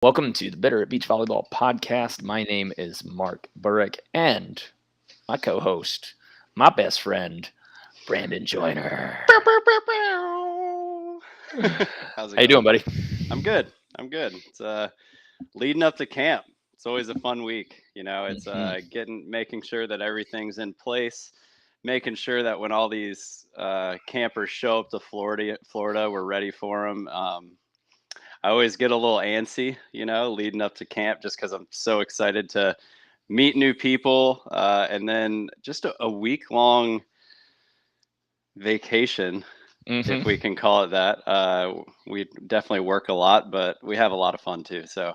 Welcome to the Bitter at Beach Volleyball podcast. My name is Mark Burrick, and my co-host, my best friend, Brandon Joyner. Bow, bow, bow, bow. How's it How you doing, going? buddy? I'm good. I'm good. It's leading up to camp. It's always a fun week. It's Mhm. making sure that everything's in place, making sure that when all these campers show up to Florida, we're ready for them. I always get a little antsy, leading up to camp, just because I'm so excited to meet new people, and then just a week long vacation, if we Mhm. can call it that. We definitely work a lot, but we have a lot of fun too. So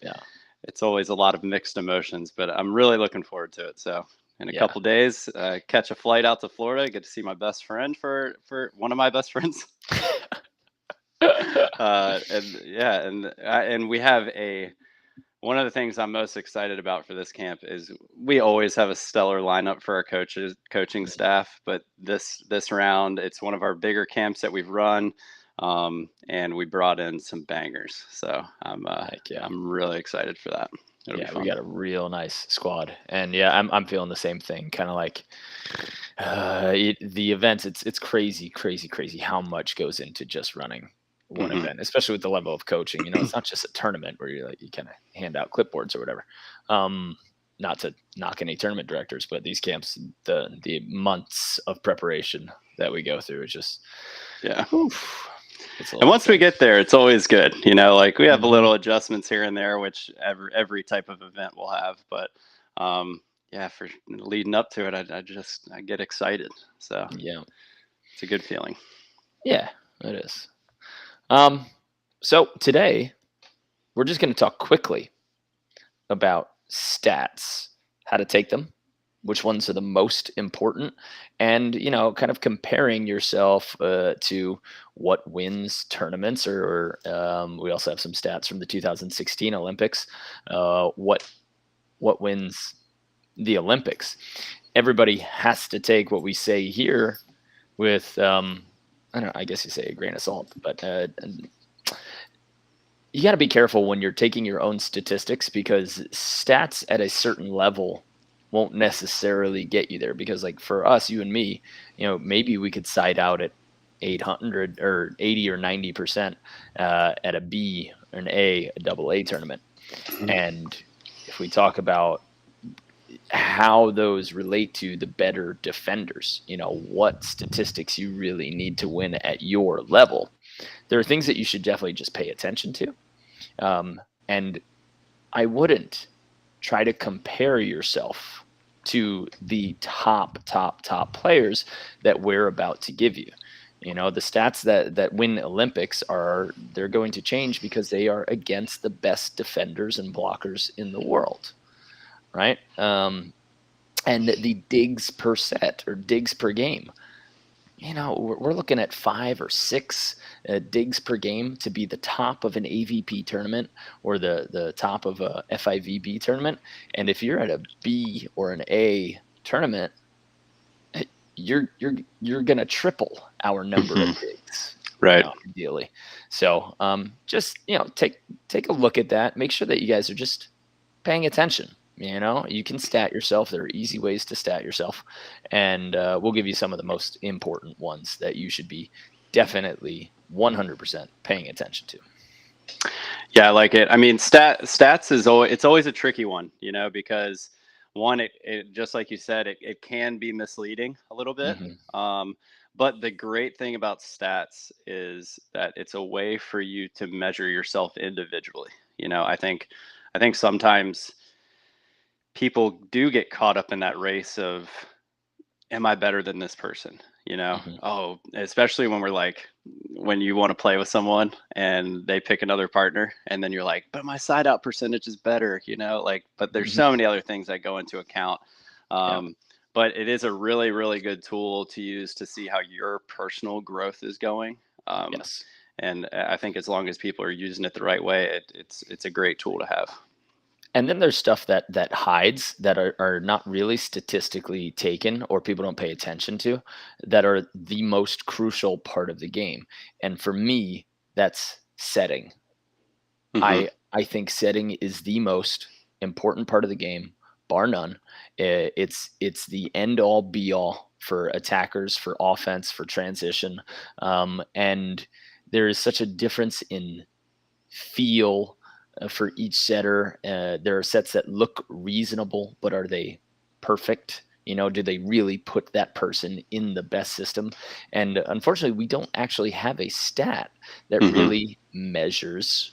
Yeah. it's always a lot of mixed emotions, but I'm really looking forward to it. So in a Yeah. couple days, catch a flight out to Florida, get to see my best friend for one of my best friends. And yeah, and we have a one of the things I'm most excited about for this camp is we always have a stellar lineup for our coaching staff, but this round it's one of our bigger camps that we've run, and we brought in some bangers. So Heck yeah. I'm really excited for that. It'll be Yeah, we fun. got a real nice squad, and yeah, I'm feeling the same thing. Kind of like the events. It's crazy, crazy, crazy how much goes into just running one Hmm. event, especially with the level of coaching. It's not just a tournament where you kind of hand out clipboards or whatever. Um, Not to knock any tournament directors, but these camps, the months of preparation that we go through is just, Yeah. oof, it's a And little once we insane. get there, it's always good. Like we have a Hmm. little adjustments here and there, which every type of event will have. But yeah, for leading up to it, I get excited. So Yeah, it's a good feeling. yeah, it is. Um, so today we're just going to talk quickly about stats, how to take them, which ones are the most important, and kind of comparing yourself to what wins tournaments, or we also have some stats from the 2016 Olympics. What wins the Olympics? Everybody has to take what we say here with I don't know, I guess you say a grain of salt, but you got to be careful when you're taking your own statistics because stats at a certain level won't necessarily get you there because like for us, you and me, maybe we could side out at 800 or 80 or 90% at a B, an a double A tournament. And if we talk about how those relate to the better defenders, what statistics you really need to win at your level, there are things that you should definitely just pay attention to. And I wouldn't try to compare yourself to the top players that we're about to give you. The stats that win Olympics they're going to change because they are against the best defenders and blockers in the world, right? And the digs per set or digs per game, we're looking at 5 or 6 digs per game to be the top of an AVP tournament or the top of a FIVB tournament. And if you're at a B or an A tournament, eh, you're gonna triple our number of digs, Right. ideally. So just take a look at that. Make sure that you guys are just paying attention. You can stat yourself. There are easy ways to stat yourself, and we'll give you some of the most important ones that you should be definitely 100% paying attention to. Yeah, I like it. I mean, stats is always it's always a tricky one, because one, it just like you said, it can be misleading a little bit. Hmm. Um, but the great thing about stats is that it's a way for you to measure yourself individually. I think sometimes people do get caught up in that race of, am I better than this person? Hmm. Oh, especially when we're like, when you want to play with someone and they pick another partner, and then you're like, but my side out percentage is better, but there's Hmm. so many other things that go into account. Yeah. Um, but it is a really, really good tool to use to see how your personal growth is going. Um, Yes. and I think as long as people are using it the right way, it's a great tool to have. And then there's stuff that hides that are not really statistically taken or people don't pay attention to that are the most crucial part of the game. And for me, that's setting. Hmm. I I think setting is the most important part of the game, bar none. It's the end all be all for attackers, for offense, for transition, and there is such a difference in feel for each setter. There are sets that look reasonable, but are they perfect? You know, do they really put that person in the best system? And unfortunately, we don't actually have a stat that Hmm. really measures,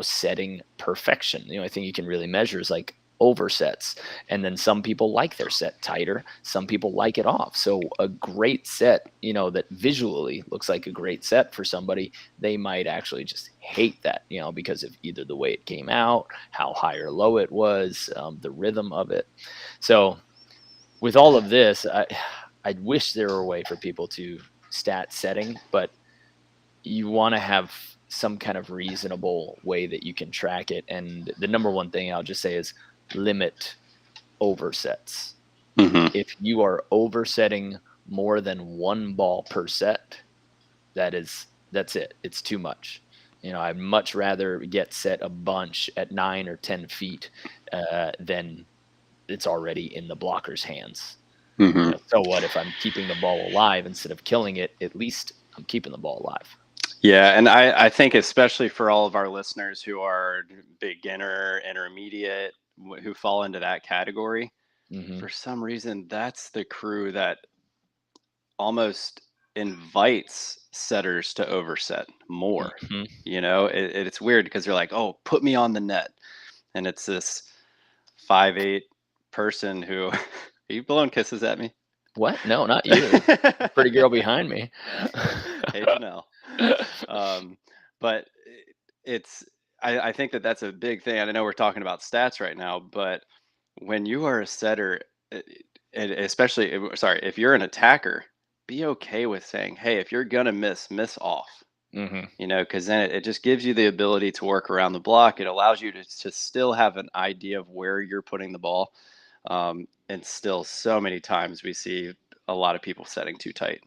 setting perfection. The only thing you can really measure is like oversets. And then some people like their set tighter, some people like it off. So a great set, that visually looks like a great set for somebody, they might actually just hate that, because of either the way it came out, how high or low it was, the rhythm of it. So with all of this, I wish there were a way for people to stat setting, but you want to have some kind of reasonable way that you can track it. And the number one thing I'll just say is limit oversets. Hmm. If you are oversetting more than one ball per set, that's it. It's too much. I'd much rather get set a bunch at 9 or 10 feet than it's already in the blocker's hands. Hmm. So what if I'm keeping the ball alive instead of killing it? At least I'm keeping the ball alive. Yeah, and I think especially for all of our listeners who are beginner, intermediate, who fall into that category, Hmm. for some reason, that's the crew that almost invites setters to overset more. Hmm. It's weird because they're like, "Oh, put me on the net," and it's this 5'8" person who are you blowing kisses at me? What? No, not you. Pretty girl behind me. Hey, Janelle. Um, but it's I think that that's a big thing. And I know we're talking about stats right now, but when you are a setter, and especially sorry, if you're an attacker, be okay with saying, "Hey, if you're gonna miss off." Hmm. Because then it just gives you the ability to work around the block. It allows you to still have an idea of where you're putting the ball. And still, so many times we see a lot of people setting too tight.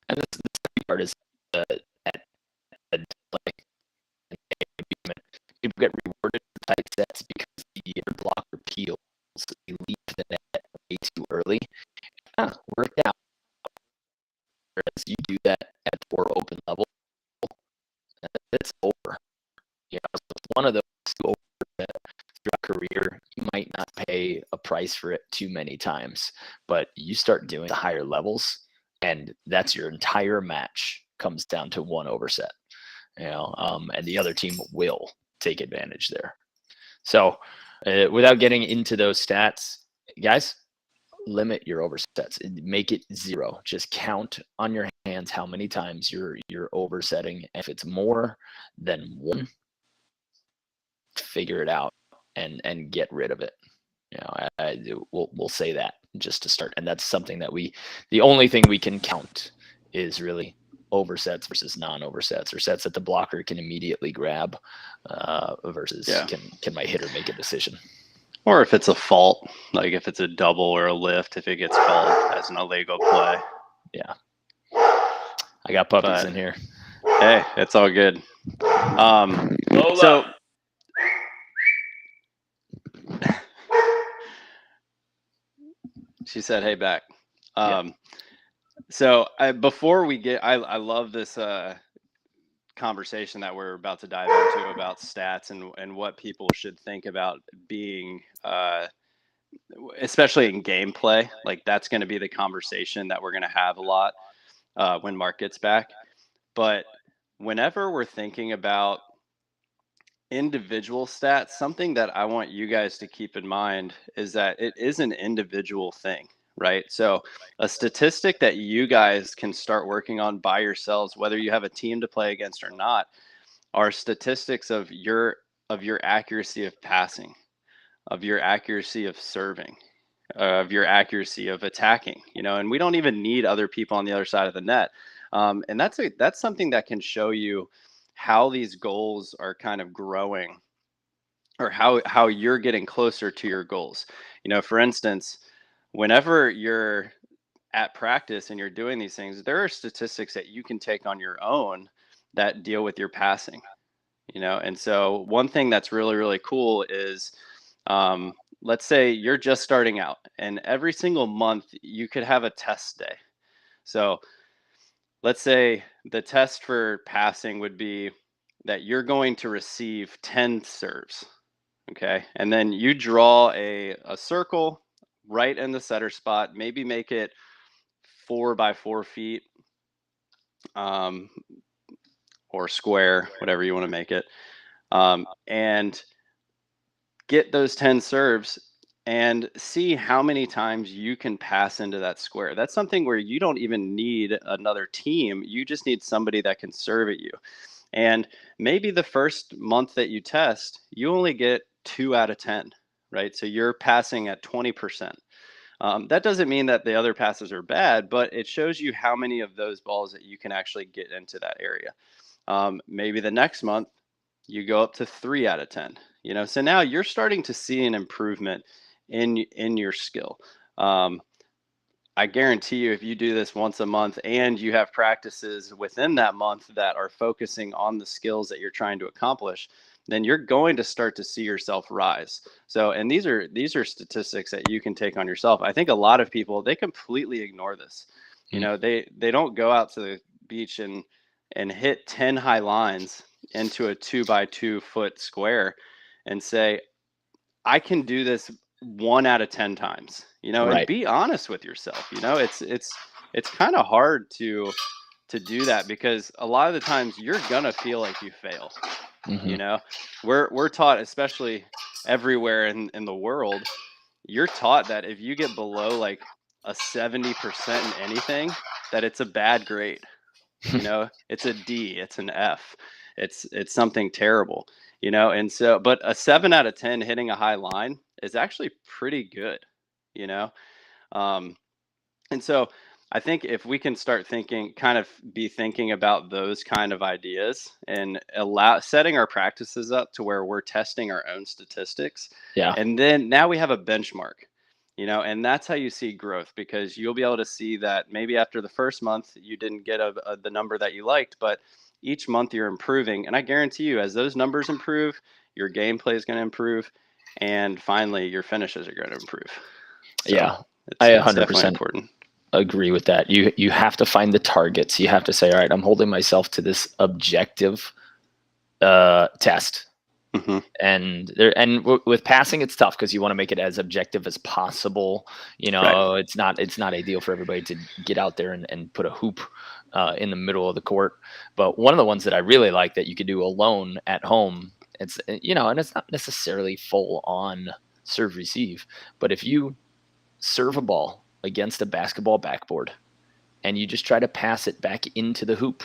And the second part is at like people get rewarded for tight sets because the blocker peels. They leave the net way too early. Worked out. Whereas you do that at 4 open level, it's over. So it's one of those over throughout career. You might not pay a price for it too many times, but you start doing the higher levels, and that's your entire match comes down to one overset. And the other team will take advantage there. So, without getting into those stats, guys, limit your oversets. Make it 0. Just count on your hands how many times you're oversetting. If it's more than one, figure it out and get rid of it. We'll say that just to start, and that's something that the only thing we can count is really oversets versus non-oversets, or sets that the blocker can immediately grab versus Yeah. can my hitter make a decision. Or if it's a fault, like if it's a double or a lift, if it gets called as an illegal play. Yeah, I got puppies But in here. hey, it's all good. So she said, "Hey, back." So before we get, I love this conversation that we're about to dive into about stats and what people should think about being, especially in gameplay. Like that's going to be the conversation that we're going to have a lot when Mark gets back. But whenever we're thinking about individual stats, something that I want you guys to keep in mind is that it is an individual thing, right? So a statistic that you guys can start working on by yourselves, whether you have a team to play against or not, are statistics of your accuracy of passing, of your accuracy of serving, of your accuracy of attacking, and we don't even need other people on the other side of the net. And that's something that can show you how these goals are kind of growing, or how you're getting closer to your goals. For instance, whenever you're at practice and you're doing these things, there are statistics that you can take on your own that deal with your passing. And so one thing that's really, really cool is, let's say you're just starting out, and every single month you could have a test day. So let's say the test for passing would be that you're going to receive 10 serves. Okay. And then you draw a circle right in the center spot, maybe make it 4 by 4 feet, um, or square, whatever you want to make it, and get those 10 serves and see how many times you can pass into that square. That's something where you don't even need another team. You just need somebody that can serve at you. And maybe the first month that you test, you only get 2 out of 10, right? So you're passing at 20%. That doesn't mean that the other passes are bad, but it shows you how many of those balls that you can actually get into that area. Maybe the next month you go up to 3 out of 10. So now you're starting to see an improvement in your skill. Um, I guarantee you, if you do this once a month and you have practices within that month that are focusing on the skills that you're trying to accomplish, then you're going to start to see yourself rise. So, and these are statistics that you can take on yourself. I think a lot of people, they completely ignore this. Mm. They don't go out to the beach and hit 10 high lines into a 2 by 2 foot square and say, I can do this 1 out of 10 times, and Right. be honest with yourself. It's kind of hard to do that, because a lot of the times you're gonna feel like you fail. Hmm. You know, we're taught, especially everywhere in the world, you're taught that if you get below like a 70% in anything, that it's a bad grade. It's a D, it's an F, it's something terrible. And so, but a 7 out of 10 hitting a high line is actually pretty good. you know um and so I think if we can start thinking, kind of be thinking about those kind of ideas, and allow setting our practices up to where we're testing our own statistics, Yeah. and then now we have a benchmark, and that's how you see growth, because you'll be able to see that maybe after the first month you didn't get the number that you liked, but each month you're improving. And I guarantee you, as those numbers improve, your gameplay is going to improve, and finally your finishes are going to improve. So Yeah. it's I it's definitely 100% important. agree with that. You have to find the targets. You have to say, all right, I'm holding myself to this objective test. Hmm. With passing, it's tough because you want to make it as objective as possible. Right. It's not ideal for everybody to get out there and put a hoop in the middle of the court. But one of the ones that I really like that you could do alone at home, and it's not necessarily full on serve receive, but if you serve a ball against a basketball backboard and you just try to pass it back into the hoop,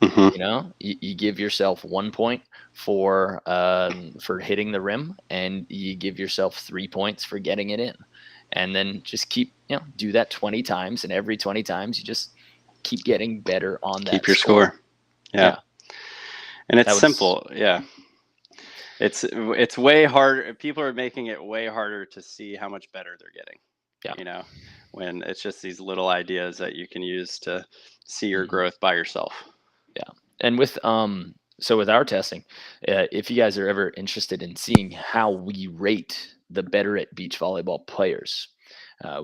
Hmm. you give yourself 1 point for hitting the rim, and you give yourself 3 points for getting it in, and then just keep do that 20 times, and every 20 times you just keep getting better on Keep that your score. score. Yeah. Yeah, And it's that was simple. Yeah. It's way harder. People are making it way harder to see how much better they're getting, yeah. you know, when it's just these little ideas that you can use to see your Mhm. growth by yourself. Yeah. And with our testing, if you guys are ever interested in seeing how we rate the better at beach volleyball players,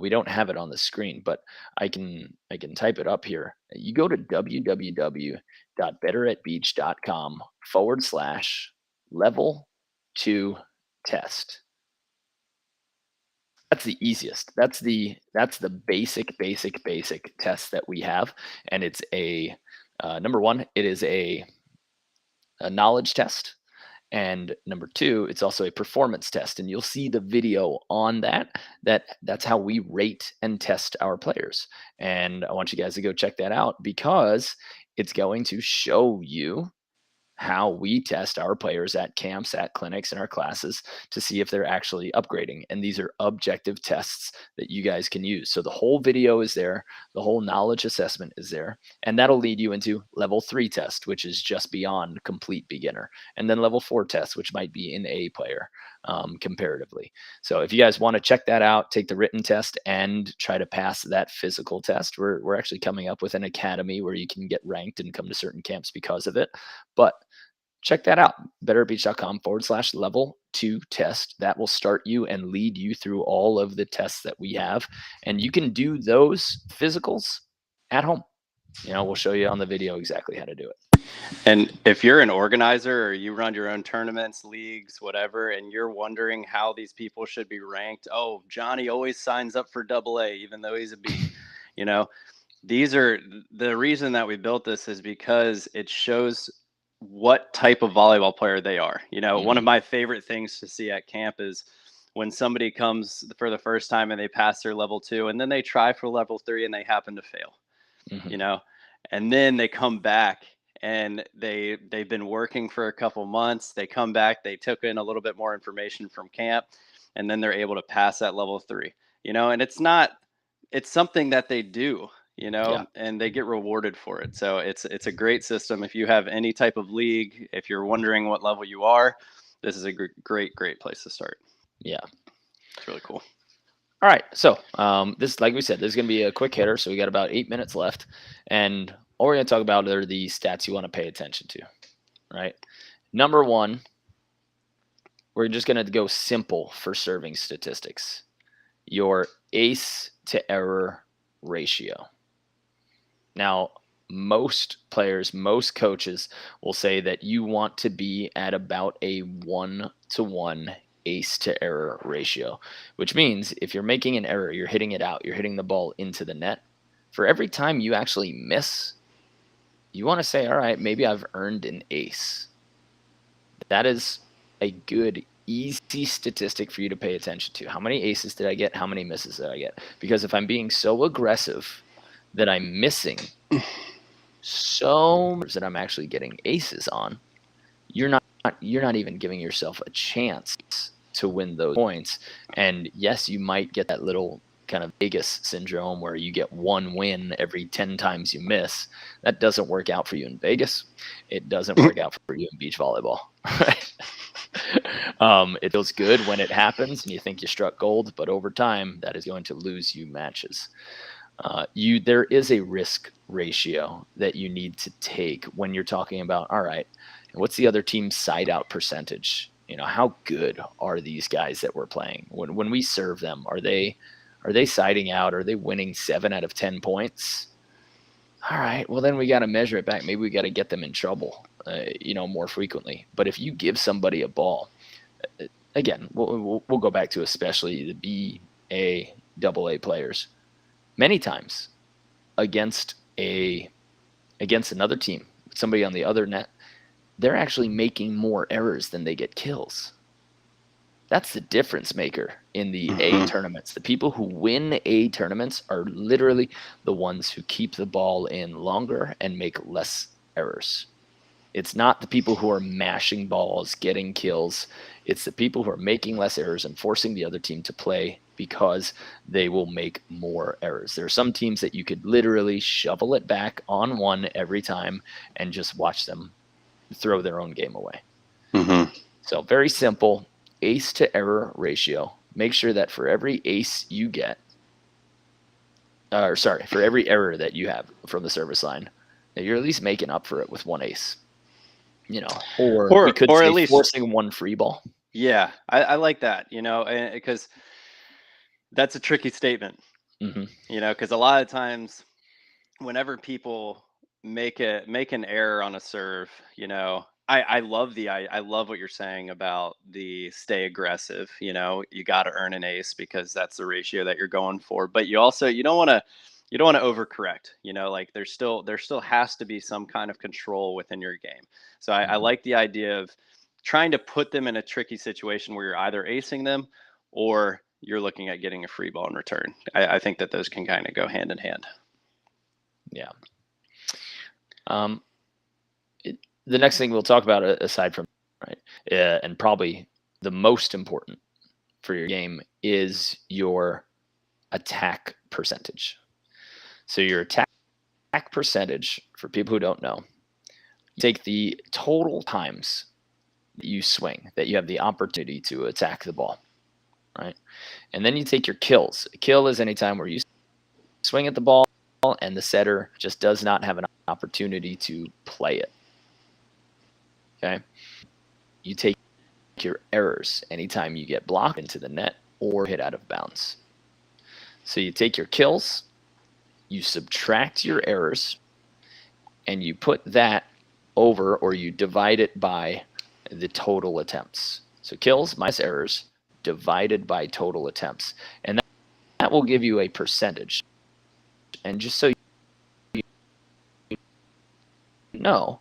we don't have it on the screen, but I can type it up here. You go to www.betteratbeach.com/level 2 test. That's the easiest. That's the basic test that we have, and it's a number one. It is a knowledge test. And number two, it's also a performance test. And you'll see the video on that's how we rate and test our players. And I want you guys to go check that out because it's going to show you how we test our players at camps, at clinics, in our classes to see if they're actually upgrading. And these are objective tests that you guys can use. So the whole video is there, the whole knowledge assessment is there, and that'll lead you into level 3 test, which is just beyond complete beginner, and then level 4 test, which might be an A player comparatively. So if you guys want to check that out, take the written test and try to pass that physical test, we're actually coming up with an academy where you can get ranked and come to certain camps because of it. But check that out. betteratbeach.com/level2 test. That will start you and lead you through all of the tests that we have. And you can do those physicals at home. We'll show you on the video exactly how to do it. And if you're an organizer or you run your own tournaments, leagues, whatever, and you're wondering how these people should be ranked, oh, Johnny always signs up for AA, even though he's a B. These are the reason that we built this is because it shows what type of volleyball player they are. One of my favorite things to see at camp is when somebody comes for the first time and they pass their level 2 and then they try for level 3 and they happen to fail, and then they come back and they've been working for a couple months. They come back, they took in a little bit more information from camp, and then they're able to pass that level 3, and it's something that they do, and they get rewarded for it. So it's a great system. If you have any type of league, if you're wondering what level you are, this is a great place to start. Yeah. It's really cool. All right. So this, like we said, this is going to be a quick hitter. So we got about 8 minutes left. And all we're going to talk about are the stats you want to pay attention to, right? Number one, we're just going to go simple for serving statistics. Your ace to error ratio. Now, most players, most coaches will say that you want to be at about a 1-to-1 ace to error ratio, which means if you're making an error, you're hitting it out, you're hitting the ball into the net. For every time you actually miss, you want to say, all right, maybe I've earned an ace. That is a good, easy statistic for you to pay attention to. How many aces did I get? How many misses did I get? Because if I'm being so aggressive that I'm missing so much that I'm actually getting aces on, you're not even giving yourself a chance to win those points. And yes, you might get that little kind of Vegas syndrome where you get one win every 10 times you miss. That doesn't work out for you in Vegas. It doesn't work out for you in beach volleyball. Right? It feels good when it happens and you think you struck gold, but over time that is going to lose you matches. There is a risk ratio that you need to take when you're talking about, all right, what's the other team's side out percentage? How good are these guys that we're playing? When we serve them, are they siding out? Are they winning 7 out of 10 points? All right, well then we got to measure it back. Maybe we got to get them in trouble, more frequently. But if you give somebody a ball, again, we'll go back to especially the B, A, AA players. Many times against another team, somebody on the other net, they're actually making more errors than they get kills. That's the difference maker in the A tournaments. The people who win A tournaments are literally the ones who keep the ball in longer and make less errors. It's not the people who are mashing balls, getting kills. It's the people who are making less errors and forcing the other team to play because they will make more errors. There are some teams that you could literally shovel it back on one every time and just watch them throw their own game away. So very simple, ace to error ratio. Make sure that for every ace you get, for every error that you have from the service line, that you're at least making up for it with one ace. Or we could say at least forcing one free ball. Yeah, I like that, because that's a tricky statement, because a lot of times whenever people make an error on a serve, I love I love what you're saying about the stay aggressive. You got to earn an ace because that's the ratio that you're going for. But you don't want to overcorrect. Like there still has to be some kind of control within your game. So I like the idea of trying to put them in a tricky situation where you're either acing them or you're looking at getting a free ball in return. I think that those can kind of go hand in hand. Yeah. The next thing we'll talk about, aside from and probably the most important for your game, is your attack percentage. So your attack percentage, for people who don't know, take the total times that you swing, that you have the opportunity to attack the ball, right? And then you take your kills. A kill is any time where you swing at the ball and the setter just does not have an opportunity to play it. Okay. You take your errors anytime you get blocked into the net or hit out of bounds. So you take your kills, you subtract your errors, and you put that over, or you divide it by the total attempts. So kills minus errors divided by total attempts. And that will give you a percentage. And just so you know,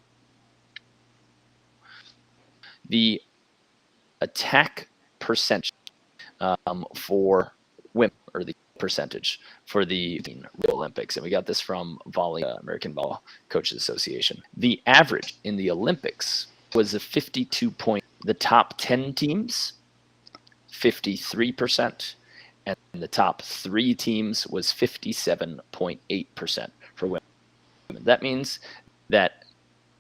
the attack percentage for women, or the percentage for the Olympics, and we got this from American Volleyball Coaches Association. The average in the Olympics was a 52 point. The top 10 teams, 53%, and the top 3 teams was 57.8% for women. That means that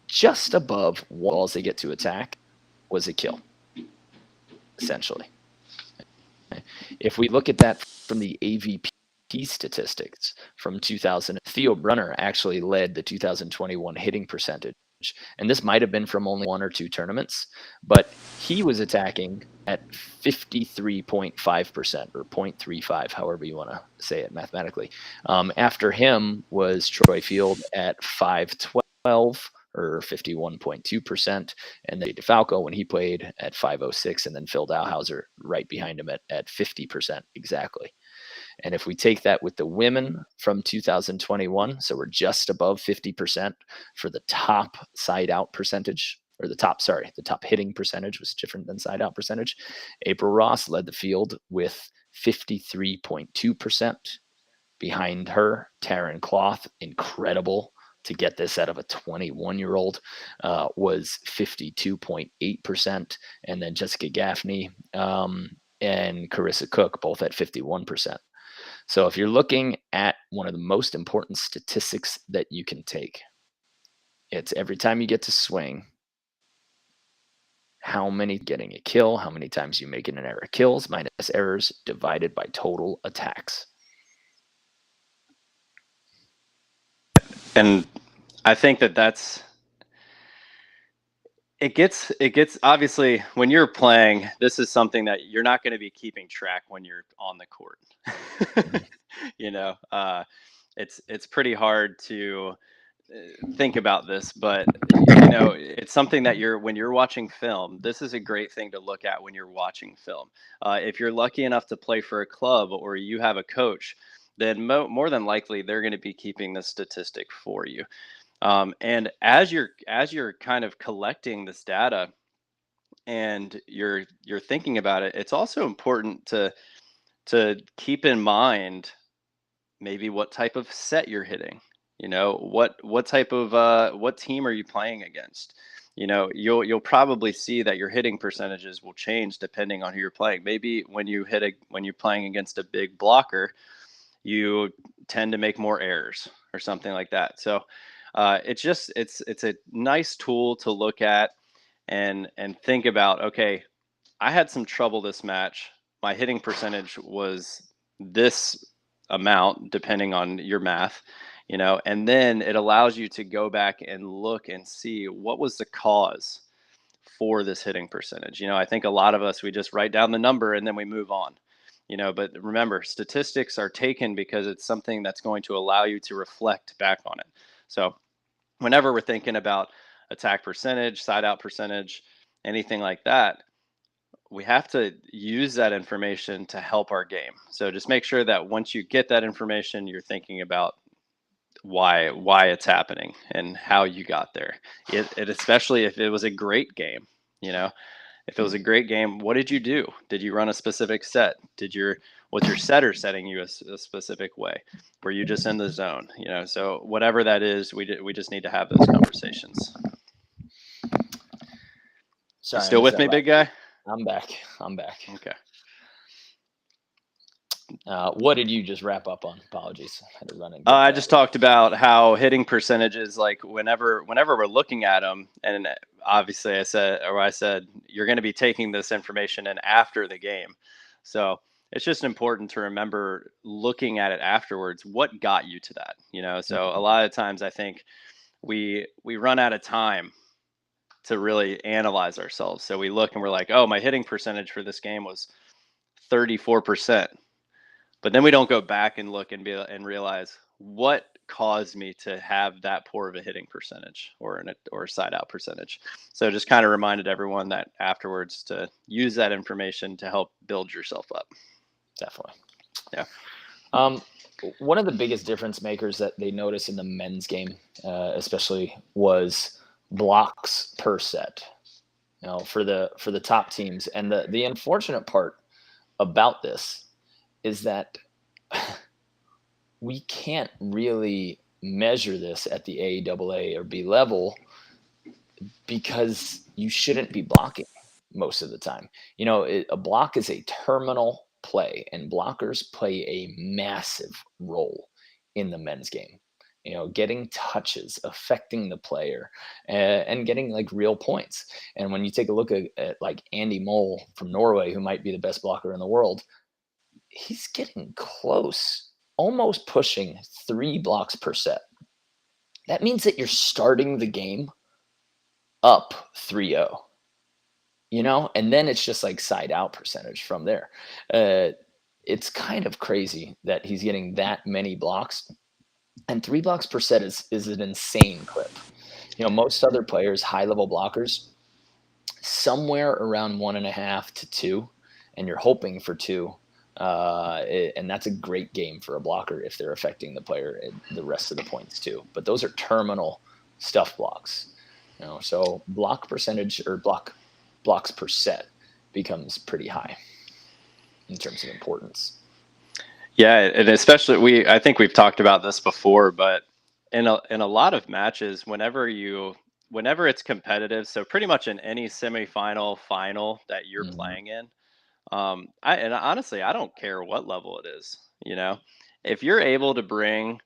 just above walls they get to attack was a kill, essentially. If we look at that from the AVP statistics from 2000, Theo Brunner actually led the 2021 hitting percentage. And this might have been from only 1 or 2 tournaments, but he was attacking at 53.5%, or 0.35, however you want to say it mathematically. After him was Troy Field at 512, or 51.2%, and then DeFalco when he played at 506, and then Phil Dowhauser right behind him at 50% exactly. And if we take that with the women from 2021, so we're just above 50% for the top side out percentage, or the top hitting percentage was different than side out percentage. April Ross led the field with 53.2%. Behind her, Taryn Cloth, incredible to get this out of a 21-year-old, was 52.8%. And then Jessica Gaffney and Carissa Cook both at 51%. So if you're looking at one of the most important statistics that you can take, it's every time you get to swing, how many getting a kill, how many times you make an error kills minus errors divided by total attacks. And I think that's it gets obviously when you're playing, this is something that you're not going to be keeping track when you're on the court. You know, it's pretty hard to think about this, but you know, it's something that when you're watching film, this is a great thing to look at when you're watching film. If you're lucky enough to play for a club or you have a coach, then more than likely they're going to be keeping this statistic for you. And as you're kind of collecting this data and you're thinking about it, it's also important to keep in mind maybe what type of set you're hitting. You know, what type of what team are you playing against? You know, you'll probably see that your hitting percentages will change depending on who you're playing. Maybe when you're playing against a big blocker, you tend to make more errors or something like that. So it's a nice tool to look at and think about. Okay, I had some trouble this match. My hitting percentage was this amount, depending on your math, you know, and then it allows you to go back and look and see what was the cause for this hitting percentage. You know, I think a lot of us, we just write down the number and then we move on, you know, but remember, statistics are taken because it's something that's going to allow you to reflect back on it. So whenever we're thinking about attack percentage, side out percentage, anything like that, we have to use that information to help our game. So just make sure that once you get that information, you're thinking about why it's happening and how you got there. It especially if it was a great game, you know, if it was a great game, what did you do? Did you run a specific set? Was your setter setting you a specific way? Were you just in the zone? You know, so whatever that is, we just need to have those conversations. Sorry, You still with me, big guy? I'm back. Okay. What did you just wrap up on? Apologies. I had to run and I just talked about how hitting percentages, like whenever we're looking at them, and obviously I said you're going to be taking this information in after the game. So it's just important to remember looking at it afterwards. What got you to that? You know, so a lot of times I think we run out of time to really analyze ourselves. So we look and we're like, oh, my hitting percentage for this game was 34%. But then we don't go back and look and realize what caused me to have that poor of a hitting percentage or a side out percentage. So just kind of reminded everyone that afterwards to use that information to help build yourself up. Definitely. Yeah. One of the biggest difference makers that they noticed in the men's game, especially, was blocks per set. For the top teams, and the unfortunate part about this is that we can't really measure this at the A, AA, or B level because you shouldn't be blocking most of the time. A block is a terminal play, and blockers play a massive role in the men's game. Getting touches, affecting the player, and getting like real points. And when you take a look at like Andy Mole from Norway, who might be the best blocker in the world, he's getting close, almost pushing 3 blocks per set. That means that you're starting the game up 3-0, and then it's just like side out percentage from there. It's kind of crazy that he's getting that many blocks, and 3 blocks per set is an insane clip. Most other players, high level blockers, somewhere around 1.5 to 2, and you're hoping for 2. And that's a great game for a blocker if they're affecting the player and the rest of the points too. But those are terminal stuff blocks. So block percentage or blocks per set becomes pretty high in terms of importance. Yeah, and especially I think we've talked about this before, but in a lot of matches, whenever it's competitive, so pretty much in any semifinal, final that you're playing in, and honestly, I don't care what level it is. If you're able to bring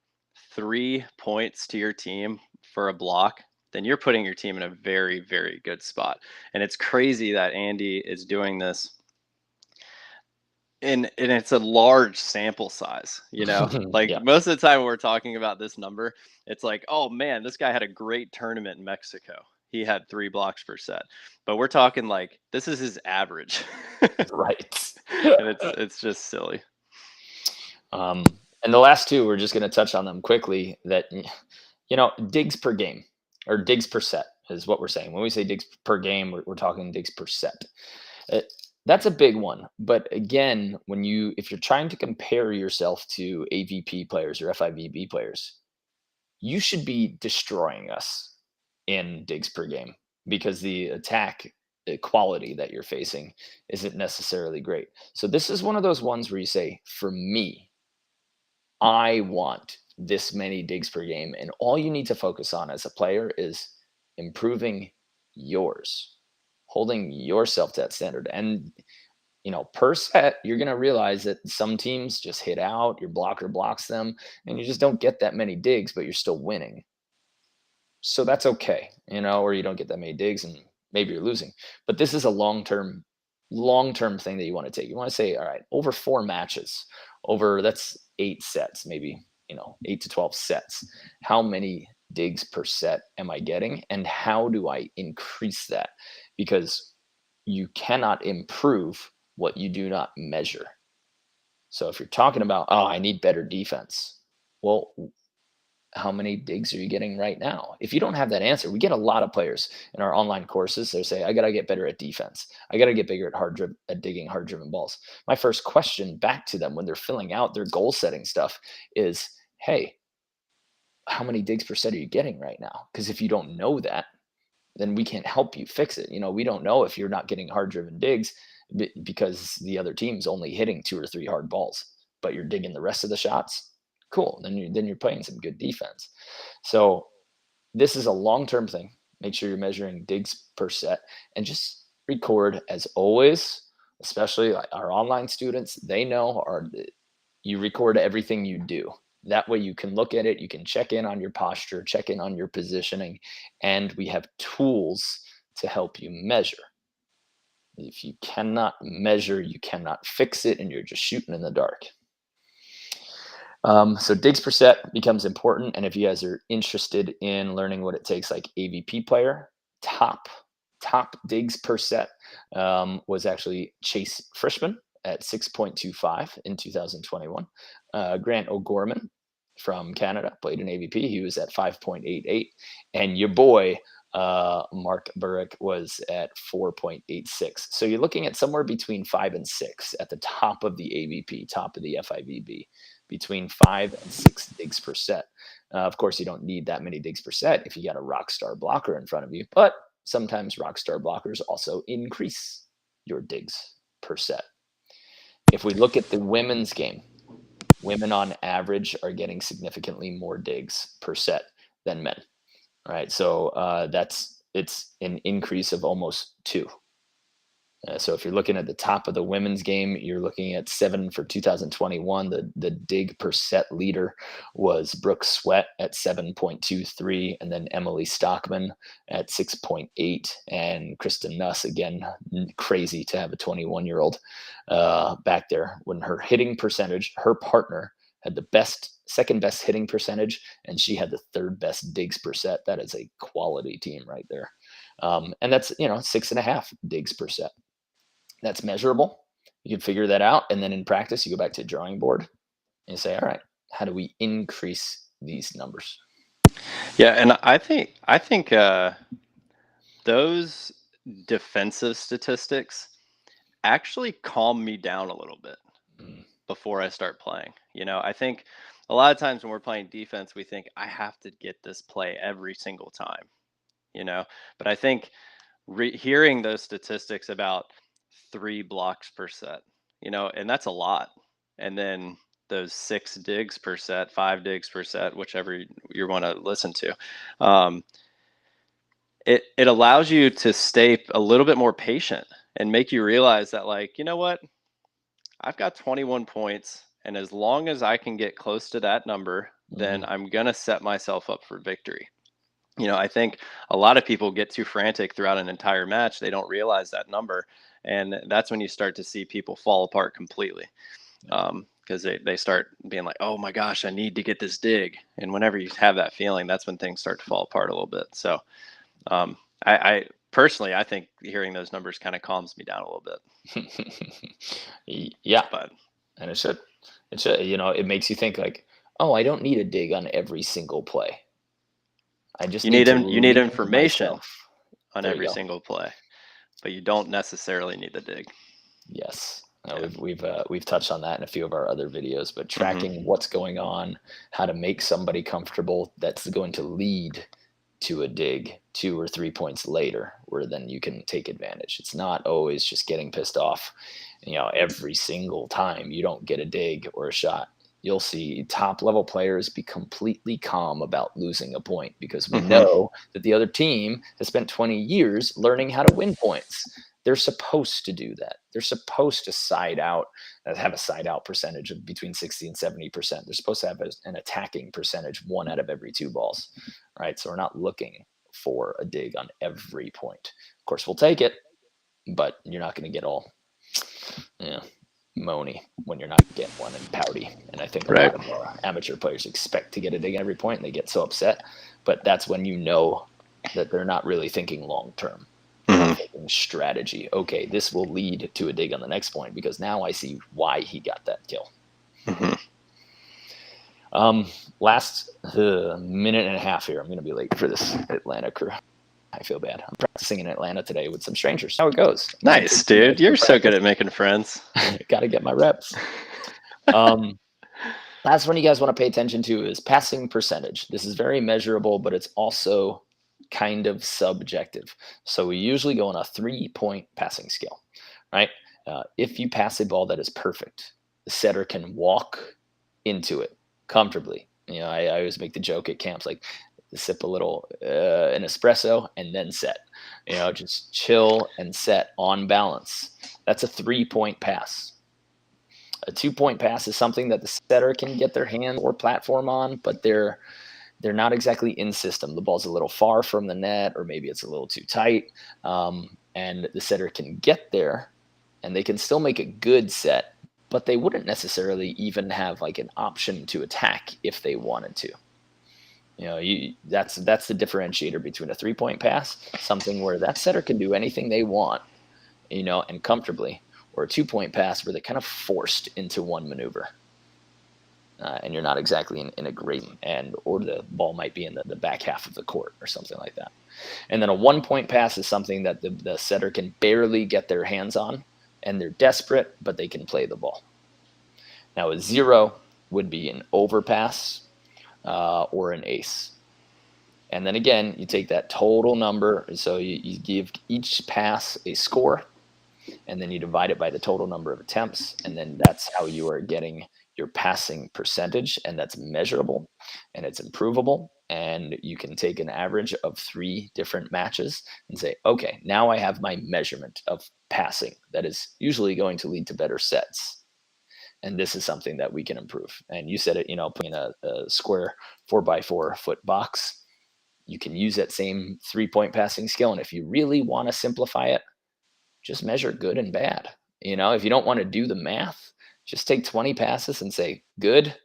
3 points to your team for a block, then you're putting your team in a very, very good spot. And it's crazy that Andy is doing this. And it's a large sample size, like Yeah. most of the time when we're talking about this number, it's like, oh man, this guy had a great tournament in Mexico. He had 3 blocks per set, but we're talking like this is his average. Right. And it's just silly. And the last 2, we're just going to touch on them quickly. That digs per game or digs per set is what we're saying. When we say digs per game, we're talking digs per set. That's a big one. But again, if you're trying to compare yourself to AVP players or FIVB players, you should be destroying us in digs per game because the attack quality that you're facing isn't necessarily great. So this is one of those ones where you say, for me, I want this many digs per game, and all you need to focus on as a player is improving yours, holding yourself to that standard. And per set, you're going to realize that some teams just hit out, your blocker blocks them, and you just don't get that many digs, but you're still winning. So that's okay, or you don't get that many digs and maybe you're losing. But this is a long-term thing that you want to take. You want to say, all right, over 4 matches, that's 8 sets, maybe, 8 to 12 sets. How many digs per set am I getting? And how do I increase that? Because you cannot improve what you do not measure. So if you're talking about, oh, I need better defense, well, how many digs are you getting right now? If you don't have that answer, we get a lot of players in our online courses. They say, I got to get better at defense. I got to get bigger at digging hard driven balls. My first question back to them when they're filling out their goal setting stuff is, hey, how many digs per set are you getting right now? Because if you don't know that, then we can't help you fix it. We don't know if you're not getting hard driven digs because the other team's only hitting 2 or 3 hard balls, but you're digging the rest of the shots. Cool. Then you're playing some good defense. So this is a long-term thing. Make sure you're measuring digs per set and just record as always, especially our online students. They know you record everything you do. That way you can look at it. You can check in on your posture, check in on your positioning, and we have tools to help you measure. If you cannot measure, you cannot fix it, and you're just shooting in the dark. So digs per set becomes important. And if you guys are interested in learning what it takes, like AVP player, top top digs per set was actually Chase Frischman at 6.25 in 2021. Grant O'Gorman from Canada played in AVP. He was at 5.88. And your boy, Mark Burek, was at 4.86. So you're looking at somewhere between 5 and 6 at the top of the AVP, top of the FIVB, between 5 and 6 digs per set. Of course, you don't need that many digs per set if you got a rock star blocker in front of you, but sometimes rock star blockers also increase your digs per set. If we look at the women's game, women on average are getting significantly more digs per set than men. Right, so it's an increase of almost 2. So if you're looking at the top of the women's game, you're looking at 7 for 2021. The dig per set leader was Brooke Sweat at 7.23, and then Emily Stockman at 6.8, and Kristen Nuss, again, crazy to have a 21-year-old back there. When her hitting percentage, her partner had the second best hitting percentage, and she had the third best digs per set. That is a quality team right there. And that's 6.5 digs per set. That's measurable. You can figure that out. And then in practice, you go back to the drawing board and you say, all right, how do we increase these numbers? Yeah, and I think those defensive statistics actually calm me down a little bit before I start playing. I think a lot of times when we're playing defense, we think I have to get this play every single time, but I think hearing those statistics about 3 blocks per set, and that's a lot. And then those 6 digs per set, 5 digs per set, whichever you want to listen to. It allows you to stay a little bit more patient and make you realize that, like, you know what? I've got 21 points, and as long as I can get close to that number, then I'm going to set myself up for victory. I think a lot of people get too frantic throughout an entire match. They don't realize that number. And that's when you start to see people fall apart completely. Because they start being like, oh my gosh, I need to get this dig. And whenever you have that feeling, that's when things start to fall apart a little bit. So I personally, I think hearing those numbers kind of calms me down a little bit. Yeah. But and it should, it makes you think like, oh, I don't need a dig on every single play. I just you need information on every single play, but you don't necessarily need the dig. Yes. We've touched on that in a few of our other videos, but tracking what's going on, how to make somebody comfortable, that's going to lead to a dig 2 or 3 points later, where then you can take advantage. It's not always just getting pissed off, every single time you don't get a dig or a shot. You'll see top level players be completely calm about losing a point because we know that the other team has spent 20 years learning how to win points. They're supposed to do that. They're supposed to have a side out percentage of between 60 and 70%. They're supposed to have an attacking percentage 1 out of every 2 balls, right? So we're not looking for a dig on every point. Of course, we'll take it, but you're not going to get all, moany when you're not getting one and pouty. And I think a lot of our amateur players expect to get a dig every point and they get so upset. But that's when you know that they're not really thinking long term. Thinking strategy. Okay, this will lead to a dig on the next point because now I see why he got that kill. Last minute and a half here. I'm going to be late for this Atlanta crew. I feel bad. I'm practicing in Atlanta today with some strangers. How it goes. Nice, dude. You're so good at making friends. Got to get my reps. Last one you guys want to pay attention to is passing percentage. This is very measurable, but it's also kind of subjective. So we usually go on a 3-point passing scale, right? If you pass a ball that is perfect, the setter can walk into it comfortably. I always make the joke at camps, like, sip a little an espresso and then set. Just chill and set on balance. That's a 3-point pass. A 2-point pass is something that the setter can get their hand or platform on, but they're not exactly in system. The ball's a little far from the net, or maybe it's a little too tight, and the setter can get there, and they can still make a good set, but they wouldn't necessarily even have like an option to attack if they wanted to. That's the differentiator between a 3-point pass, something where that setter can do anything they want, and comfortably, or a 2-point pass where they're kind of forced into one maneuver. And you're not exactly in a great, or the ball might be in the back half of the court or something like that. And then a 1-point pass is something that the setter can barely get their hands on, and they're desperate, but they can play the ball. Now, a 0 would be an overpass or an ace. And then again, you take that total number, so you give each pass a score, and then you divide it by the total number of attempts, and then that's how you are getting your passing percentage, and that's measurable, and it's improvable, and you can take an average of 3 different matches and say, okay, now I have my measurement of passing that is usually going to lead to better sets, and this is something that we can improve. And you said it, putting a square 4x4 foot box, you can use that same 3-point passing skill, and if you really want to simplify it, just measure good and bad. If you don't want to do the math, just take 20 passes and say good,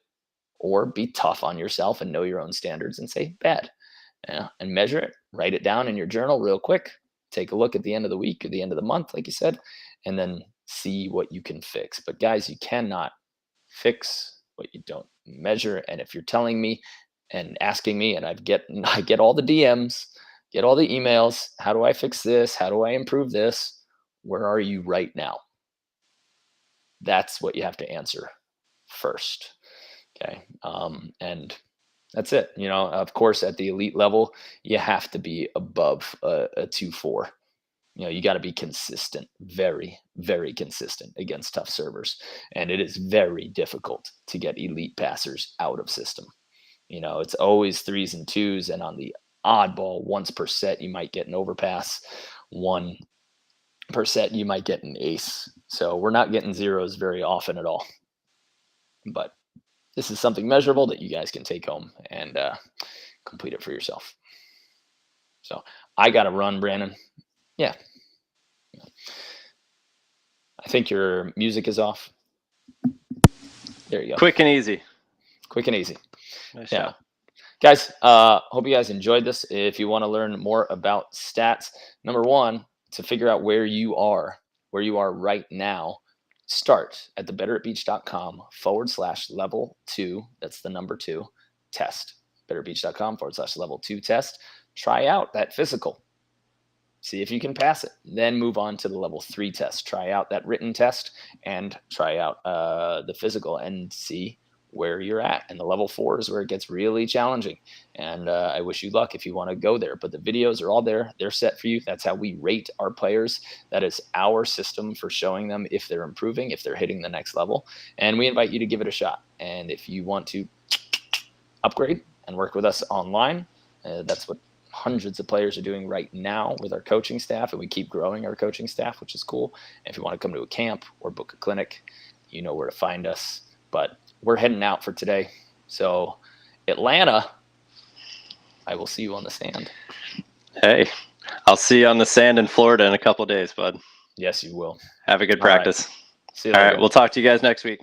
or be tough on yourself and know your own standards and say bad. And measure it, write it down in your journal real quick, take a look at the end of the week or the end of the month, like you said, and then see what you can fix. But guys, you cannot fix what you don't measure. And if you're telling me and asking me, and I get all the DMs, get all the emails, how do I fix this? How do I improve this? Where are you right now? That's what you have to answer first. Okay. And that's it. Of course, at the elite level, you have to be above a 2-4. You got to be consistent, very, very consistent against tough servers. And it is very difficult to get elite passers out of system. It's always 3s and 2s. And on the oddball, once per set, you might get an overpass. 1 per set, you might get an ace. So we're not getting 0s very often at all. But this is something measurable that you guys can take home and complete it for yourself. So I got to run, Brandon. Yeah. I think your music is off. There you go. Quick and easy. Quick and easy. Nice yeah. job. Guys, hope you guys enjoyed this. If you want to learn more about stats, number 1, to figure out where you are right now, start at thebetteratbeach.com/level2. That's the number 2 test. betterbeach.com/level2 test. Try out that physical. See if you can pass it. Then move on to the level 3 test. Try out that written test and try out the physical and see where you're at. And the level 4 is where it gets really challenging. And I wish you luck if you want to go there. But the videos are all there. They're set for you. That's how we rate our players. That is our system for showing them if they're improving, if they're hitting the next level. And we invite you to give it a shot. And if you want to upgrade and work with us online, that's what hundreds of players are doing right now with our coaching staff, and we keep growing our coaching staff, which is cool. And if you want to come to a camp or book a clinic, you know where to find us. But we're heading out for today. So Atlanta, I will see you on the sand. Hey, I'll see you on the sand in Florida in a couple of days, bud. Yes, you will. Have a good practice. All right. See you later. All right, we'll talk to you guys next week.